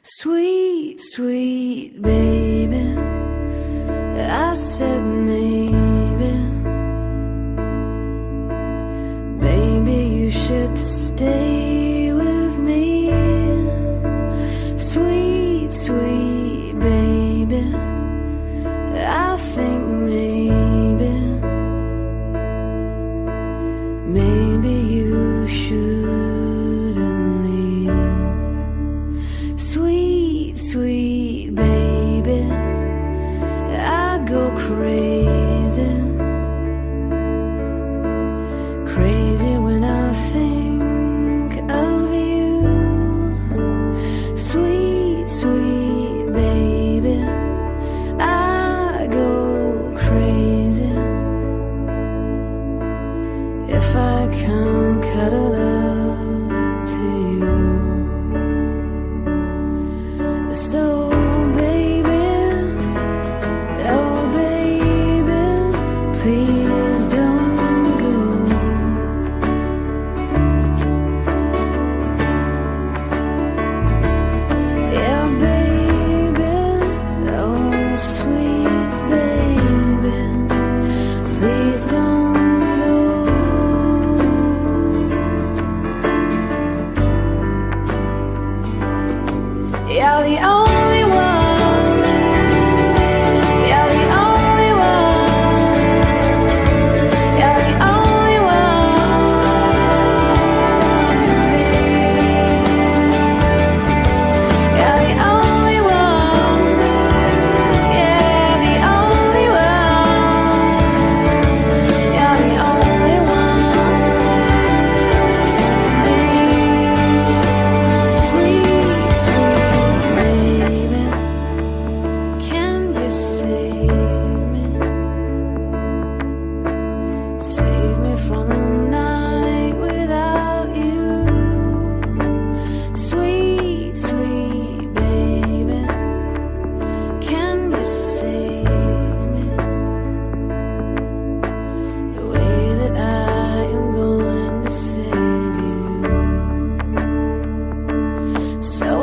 Sweet, sweet baby, I said maybe you should stay with me. Sweet, sweet baby, I think maybe you shouldn't leave. Sweet, sweet baby, I go crazy, crazy when I think of you. Sweet, sweet baby, I go crazy if I can't cuddle up to you. So baby, oh baby, please don't go. Yeah baby, oh sweet baby, please don't go. You're the only one, you're the only one, you're the only one for me. You're the only one, yeah, the only one, you're the only one for me. Sweet, sweet baby, can you save me from a night without you? Sweet, sweet baby, can you save me the way that I am going to save you? So